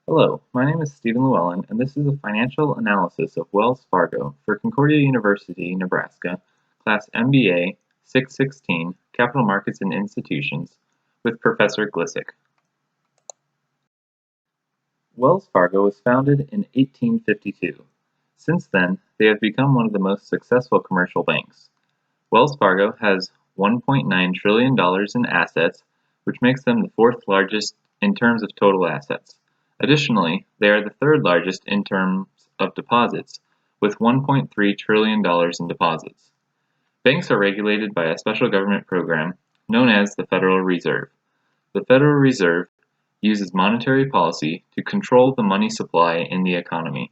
Hello, my name is Stephen Llewellyn, and this is a financial analysis of Wells Fargo for Concordia University, Nebraska, Class MBA 616, Capital Markets and Institutions, with Professor Glisic. Wells Fargo was founded in 1852. Since then, they have become one of the most successful commercial banks. Wells Fargo has $1.9 trillion in assets, which makes them the fourth largest in terms of total assets. Additionally, they are the third largest in terms of deposits, with $1.3 trillion in deposits. Banks are regulated by a special government program known as the Federal Reserve. The Federal Reserve uses monetary policy to control the money supply in the economy.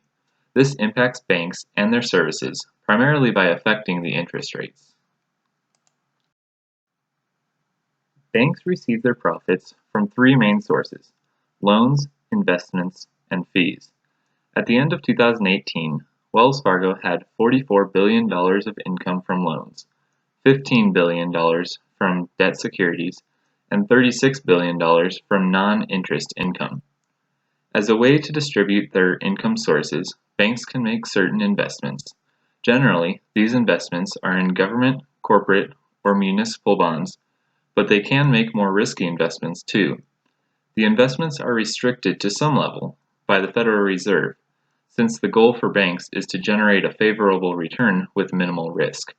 This impacts banks and their services, primarily by affecting the interest rates. Banks receive their profits from three main sources: loans, investments, and fees. At the end of 2018, Wells Fargo had $44 billion of income from loans, $15 billion from debt securities, and $36 billion from non-interest income. As a way to distribute their income sources, banks can make certain investments. Generally, these investments are in government, corporate, or municipal bonds, but they can make more risky investments too. The investments are restricted to some level by the Federal Reserve, since the goal for banks is to generate a favorable return with minimal risk.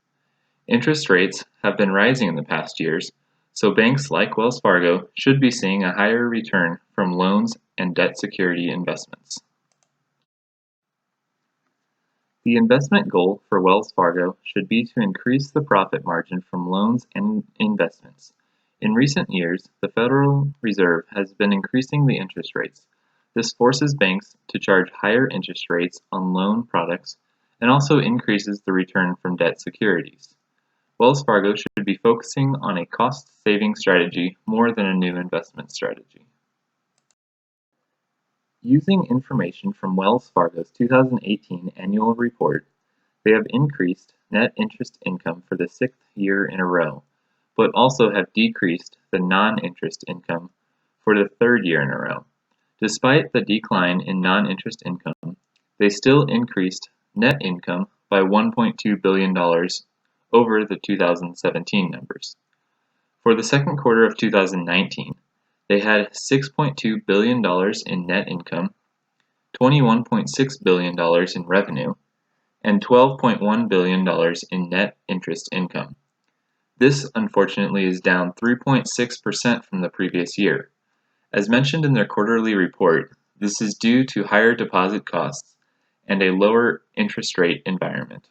Interest rates have been rising in the past years, so banks like Wells Fargo should be seeing a higher return from loans and debt security investments. The investment goal for Wells Fargo should be to increase the profit margin from loans and investments. In recent years, the Federal Reserve has been increasing the interest rates. This forces banks to charge higher interest rates on loan products and also increases the return from debt securities. Wells Fargo should be focusing on a cost-saving strategy more than a new investment strategy. Using information from Wells Fargo's 2018 annual report, they have increased net interest income for the sixth year in a row, but also have decreased the non-interest income for the third year in a row. Despite the decline in non-interest income, they still increased net income by $1.2 billion over the 2017 numbers. For the second quarter of 2019, they had $6.2 billion in net income, $21.6 billion in revenue, and $12.1 billion in net interest income. This, unfortunately, is down 3.6% from the previous year. As mentioned in their quarterly report, this is due to higher deposit costs and a lower interest rate environment.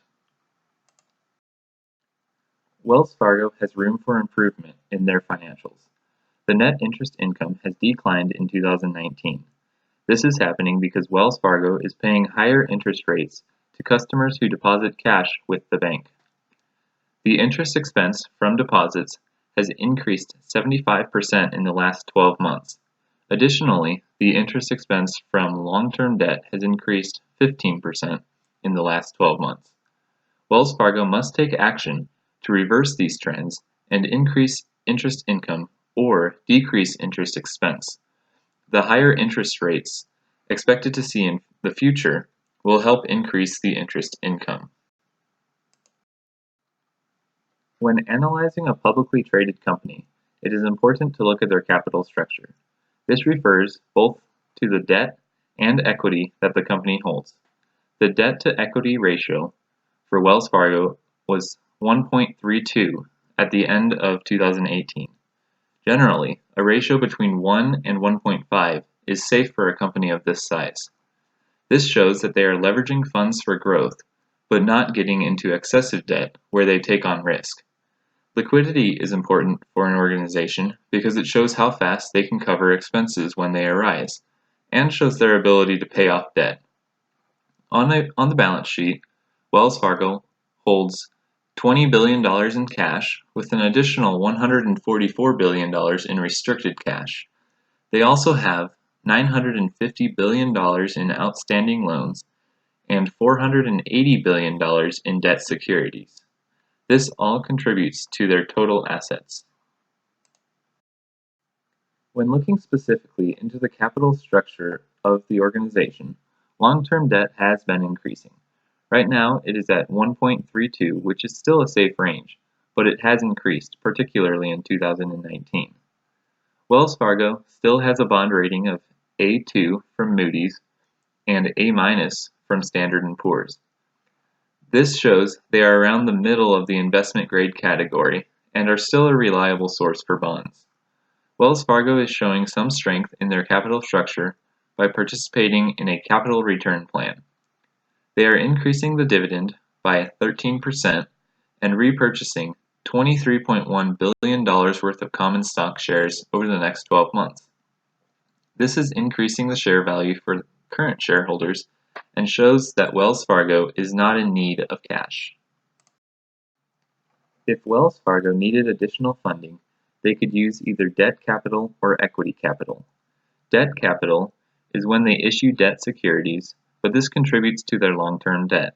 Wells Fargo has room for improvement in their financials. The net interest income has declined in 2019. This is happening because Wells Fargo is paying higher interest rates to customers who deposit cash with the bank. The interest expense from deposits has increased 75% in the last 12 months. Additionally, the interest expense from long-term debt has increased 15% in the last 12 months. Wells Fargo must take action to reverse these trends and increase interest income or decrease interest expense. The higher interest rates expected to see in the future will help increase the interest income. When analyzing a publicly traded company, it is important to look at their capital structure. This refers both to the debt and equity that the company holds. The debt-to-equity ratio for Wells Fargo was 1.32 at the end of 2018. Generally, a ratio between 1 and 1.5 is safe for a company of this size. This shows that they are leveraging funds for growth, but not getting into excessive debt where they take on risk. Liquidity is important for an organization because it shows how fast they can cover expenses when they arise, and shows their ability to pay off debt. On the balance sheet, Wells Fargo holds $20 billion in cash with an additional $144 billion in restricted cash. They also have $950 billion in outstanding loans and $480 billion in debt securities. This all contributes to their total assets. When looking specifically into the capital structure of the organization, long-term debt has been increasing. Right now, it is at 1.32, which is still a safe range, but it has increased, particularly in 2019. Wells Fargo still has a bond rating of A2 from Moody's and A- from Standard & Poor's. This shows they are around the middle of the investment grade category and are still a reliable source for bonds. Wells Fargo is showing some strength in their capital structure by participating in a capital return plan. They are increasing the dividend by 13% and repurchasing $23.1 billion worth of common stock shares over the next 12 months. This is increasing the share value for current shareholders and shows that Wells Fargo is not in need of cash. If Wells Fargo needed additional funding, they could use either debt capital or equity capital. Debt capital is when they issue debt securities, but this contributes to their long-term debt.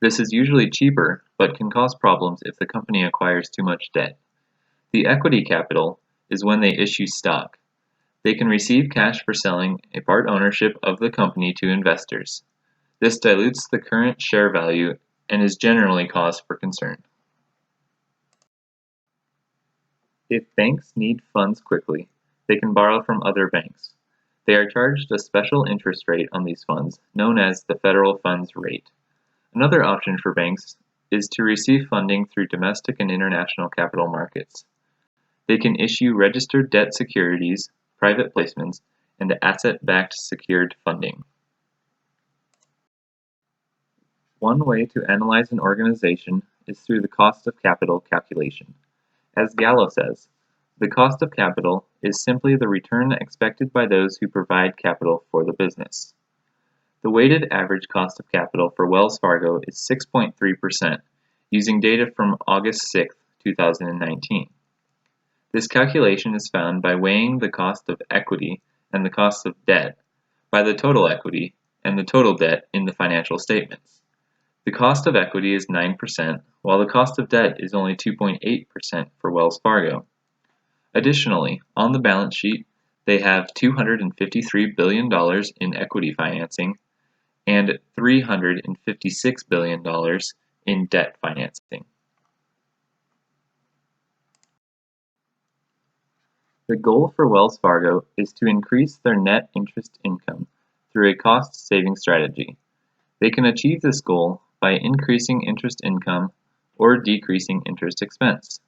This is usually cheaper, but can cause problems if the company acquires too much debt. The equity capital is when they issue stock. They can receive cash for selling a part ownership of the company to investors. This dilutes the current share value and is generally cause for concern. If banks need funds quickly, they can borrow from other banks. They are charged a special interest rate on these funds, known as the federal funds rate. Another option for banks is to receive funding through domestic and international capital markets. They can issue registered debt securities, private placements, and asset-backed secured funding. One way to analyze an organization is through the cost of capital calculation. As Gallo says, the cost of capital is simply the return expected by those who provide capital for the business. The weighted average cost of capital for Wells Fargo is 6.3%, using data from August 6, 2019. This calculation is found by weighing the cost of equity and the cost of debt by the total equity and the total debt in the financial statements. The cost of equity is 9%, while the cost of debt is only 2.8% for Wells Fargo. Additionally, on the balance sheet, they have $253 billion in equity financing and $356 billion in debt financing. The goal for Wells Fargo is to increase their net interest income through a cost-saving strategy. They can achieve this goal by increasing interest income or decreasing interest expense.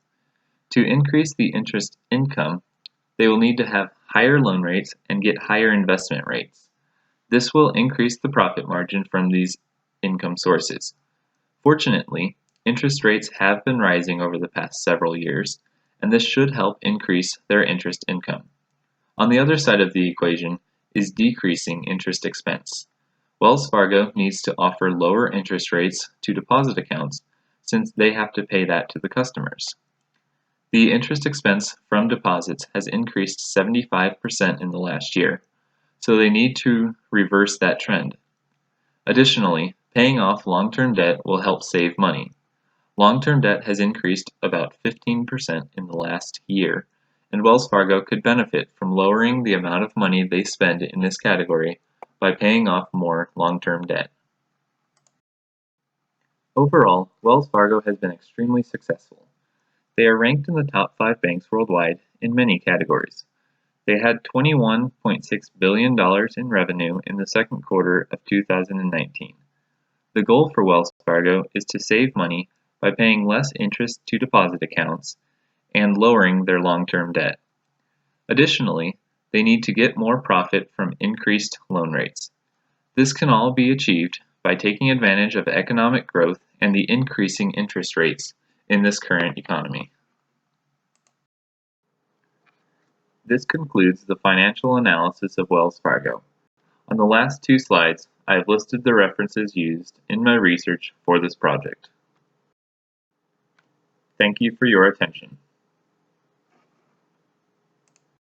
To increase the interest income, they will need to have higher loan rates and get higher investment rates. This will increase the profit margin from these income sources. Fortunately, interest rates have been rising over the past several years, and this should help increase their interest income. On the other side of the equation is decreasing interest expense. Wells Fargo needs to offer lower interest rates to deposit accounts since they have to pay that to the customers. The interest expense from deposits has increased 75% in the last year, so they need to reverse that trend. Additionally, paying off long-term debt will help save money. Long-term debt has increased about 15% in the last year, and Wells Fargo could benefit from lowering the amount of money they spend in this category by paying off more long-term debt. Overall, Wells Fargo has been extremely successful. They are ranked in the top 5 banks worldwide in many categories. They had $21.6 billion in revenue in the second quarter of 2019. The goal for Wells Fargo is to save money by paying less interest to deposit accounts and lowering their long-term debt. Additionally, they need to get more profit from increased loan rates. This can all be achieved by taking advantage of economic growth and the increasing interest rates in this current economy. This concludes the financial analysis of Wells Fargo. On the last 2 slides, I have listed the references used in my research for this project. Thank you for your attention.